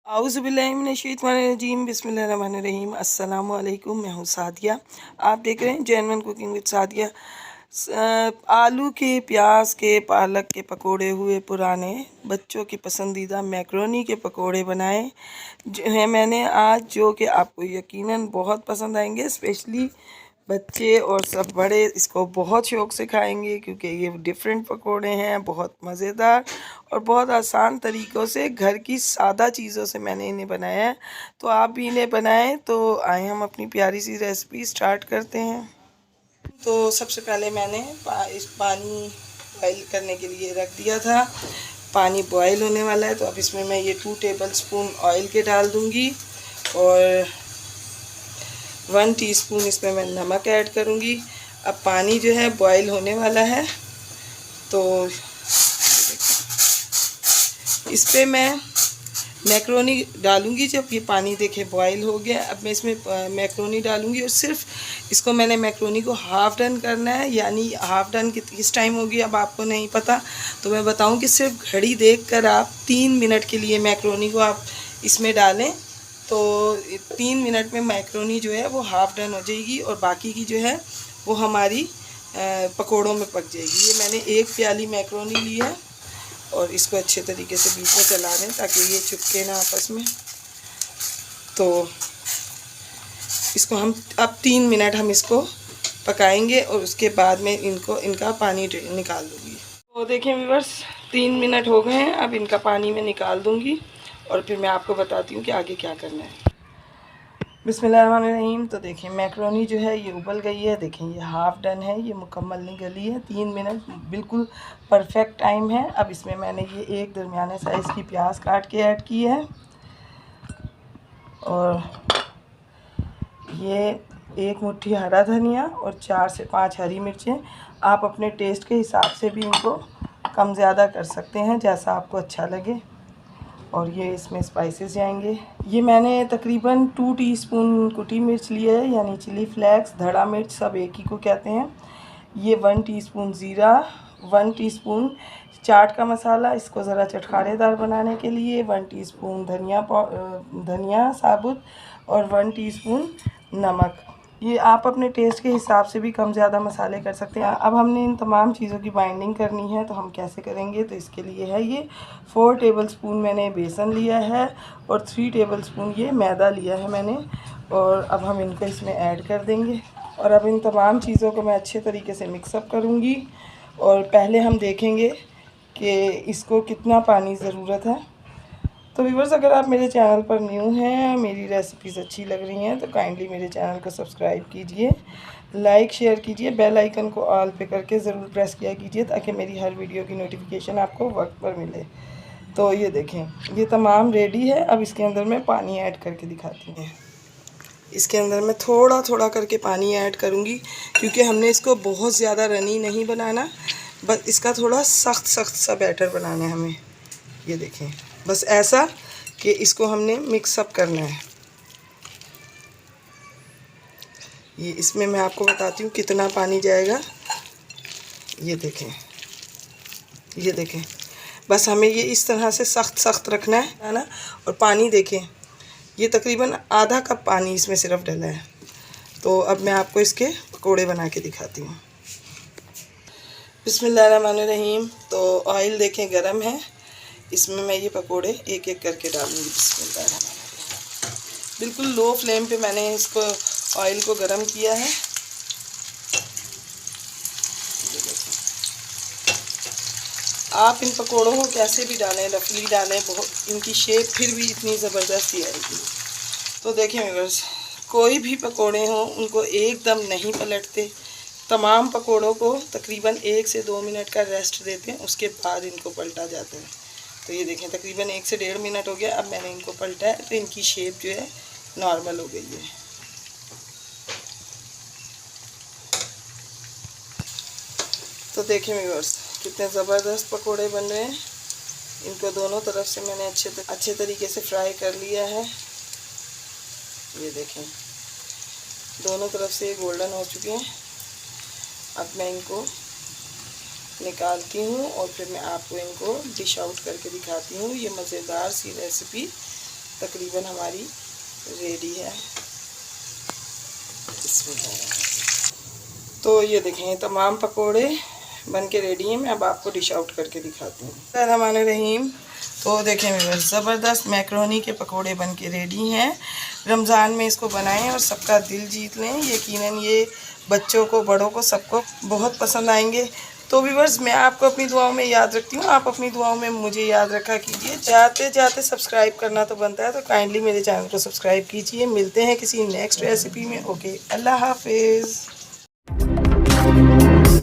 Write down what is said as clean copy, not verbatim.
आउज़ुबिल्लाहिमिनश्शैतानिर्रजीम बिस्मिल्लाहिर्रहमानिर्रहीम अस्सलामु अलैकुम। मैं हूँ सादिया। आप देख रहे हैं जेन्युइन कुकिंग विद सादिया। आलू के, प्याज के, पालक के पकोड़े हुए पुराने, बच्चों की पसंदीदा मैक्रोनी के पकोड़े बनाए जो हैं मैंने आज, जो कि आपको यकीनन बहुत पसंद आएंगे। स्पेशली बच्चे और सब बड़े इसको बहुत शौक़ से खाएंगे क्योंकि ये डिफरेंट पकोड़े हैं, बहुत मज़ेदार और बहुत आसान तरीक़ों से घर की सादा चीज़ों से मैंने इन्हें बनाया है। तो आप भी इन्हें बनाएं। तो आए हम अपनी प्यारी सी रेसिपी स्टार्ट करते हैं। तो सबसे पहले मैंने इस पानी बॉयल करने के लिए रख दिया था। पानी बॉयल होने वाला है तो अब इसमें मैं ये 2 टेबलस्पून ऑयल के डाल दूँगी और 1 टीस्पून इसमें मैं नमक ऐड करूँगी। अब पानी जो है बॉयल होने वाला है तो इस पर मैं मैक्रोनी डालूँगी। जब ये पानी देखे बॉयल हो गया, अब मैं इसमें मैक्रोनी डालूँगी और सिर्फ इसको मैंने मैक्रोनी को हाफ़ डन करना है। यानी हाफ़ डन किस टाइम होगी अब आपको नहीं पता, तो मैं बताऊँ कि सिर्फ घड़ी देखकर आप 3 मिनट के लिए मैक्रोनी को आप इसमें डालें तो 3 मिनट में मैक्रोनी जो है वो हाफ़ डन हो जाएगी और बाकी की जो है वो हमारी पकोड़ों में पक जाएगी। ये मैंने 1 प्याली मैक्रोनी ली है और इसको अच्छे तरीके से बीच में चला दें ताकि ये चिपके ना आपस में। तो इसको हम अब 3 मिनट हम इसको पकाएंगे और उसके बाद में इनका पानी निकाल दूँगी। तो देखें व्यूअर्स, 3 मिनट हो गए हैं। अब इनका पानी मैं निकाल दूँगी और फिर मैं आपको बताती हूँ कि आगे क्या करना है। बिस्मिल्लाहिर्रहमानिर्रहीम। तो देखें मैक्रोनी जो है ये उबल गई है। देखें ये हाफ़ डन है, ये मुकम्मल नहीं गली है। 3 मिनट बिल्कुल परफेक्ट टाइम है। अब इसमें मैंने ये एक दरमियाने साइज़ की प्याज काट के ऐड की है और ये 1 मुट्ठी हरा धनिया और 4 से 5 हरी मिर्चें। आप अपने टेस्ट के हिसाब से भी इनको कम ज़्यादा कर सकते हैं, जैसा आपको अच्छा लगे। और ये इसमें स्पाइसेस जाएंगे। ये मैंने तकरीबन 2 टीस्पून कुटी मिर्च ली है, यानी चिली फ्लेक्स, धड़ा मिर्च, सब एक ही को कहते हैं। ये 1 टीस्पून ज़ीरा, 1 टीस्पून चाट का मसाला, इसको ज़रा चटखारेदार बनाने के लिए, 1 टीस्पून धनिया साबुत और 1 टीस्पून नमक। ये आप अपने टेस्ट के हिसाब से भी कम ज़्यादा मसाले कर सकते हैं। अब हमने इन तमाम चीज़ों की बाइंडिंग करनी है तो हम कैसे करेंगे, तो इसके लिए है ये 4 टेबलस्पून मैंने बेसन लिया है और 3 टेबलस्पून ये मैदा लिया है मैंने। और अब हम इनको इसमें ऐड कर देंगे और अब इन तमाम चीज़ों को मैं अच्छे तरीके से मिक्सअप करूँगी। और पहले हम देखेंगे कि इसको कितना पानी ज़रूरत है। तो व्यूअर्स, अगर आप मेरे चैनल पर न्यू हैं, मेरी रेसिपीज़ अच्छी लग रही हैं तो काइंडली मेरे चैनल को सब्सक्राइब कीजिए, लाइक शेयर कीजिए, बेल आइकन को ऑल पे करके ज़रूर प्रेस किया कीजिए ताकि मेरी हर वीडियो की नोटिफिकेशन आपको वक्त पर मिले। तो ये देखें, ये तमाम रेडी है। अब इसके अंदर मैं पानी ऐड करके दिखाती हूँ। इसके अंदर मैं थोड़ा थोड़ा करके पानी ऐड करूँगी क्योंकि हमने इसको बहुत ज़्यादा रनी नहीं बनाना, बस इसका थोड़ा सख्त सख्त सा बैटर बनाना है हमें। ये देखें, बस ऐसा कि इसको हमने मिक्सअप करना है। ये इसमें मैं आपको बताती हूँ कितना पानी जाएगा। ये देखें, ये देखें, बस हमें ये इस तरह से सख्त सख्त रखना है ना। और पानी देखें, ये तकरीबन आधा कप पानी इसमें सिर्फ डला है। तो अब मैं आपको इसके पकोड़े बना के दिखाती हूँ। बिस्मिल्लाहिर्रहमानिर्रहीम। तो ऑयल देखें गरम है, इसमें मैं ये पकोड़े एक एक करके डालूँगी। बिस्मिल्लाहिर्रहमानिर्रहीम। बिल्कुल लो फ्लेम पे मैंने इसको ऑयल को गरम किया है। आप इन पकोड़ों को कैसे भी डालें, रफली डालें, बहुत इनकी शेप फिर भी इतनी ज़बरदस्त ही आएगी। तो देखें व्यूअर्स, कोई भी पकोड़े हों उनको एकदम नहीं पलटते। तमाम पकोड़ों को तकरीबन 1 से 2 मिनट का रेस्ट देते हैं, उसके बाद इनको पलटा जाता है। तो ये देखें, तकरीबन 1 से 1.5 मिनट हो गया। अब मैंने इनको पलटा है तो इनकी शेप जो है नॉर्मल हो गई है। तो देखें व्यूअर्स, कितने ज़बरदस्त पकोड़े बन रहे हैं। इनको दोनों तरफ से मैंने अच्छे तरीके से फ्राई कर लिया है। ये देखें, दोनों तरफ से ये गोल्डन हो चुके हैं। अब मैं इनको निकालती हूँ और फिर मैं आपको इनको डिश आउट करके दिखाती हूँ। ये मज़ेदार सी रेसिपी तकरीबन हमारी रेडी है। तो ये देखें तमाम पकोड़े बन के रेडी हैं। मैं अब आपको डिश आउट करके दिखाती हूँ। रहमान तो देखें मेरे ज़बरदस्त मैक्रोनी के पकोड़े बन के रेडी हैं। रमज़ान में इसको बनाएं और सबका दिल जीत लें। यकीनन ये बच्चों को, बड़ों को, सबको बहुत पसंद आएंगे। तो व्यूअर्स, मैं आपको अपनी दुआओं में याद रखती हूँ, आप अपनी दुआओं में मुझे याद रखा कीजिए। जाते जाते सब्सक्राइब करना तो बनता है, तो काइंडली मेरे चैनल को सब्सक्राइब कीजिए। मिलते हैं किसी नेक्स्ट रेसिपी में। ओके, अल्लाह हाफिज़।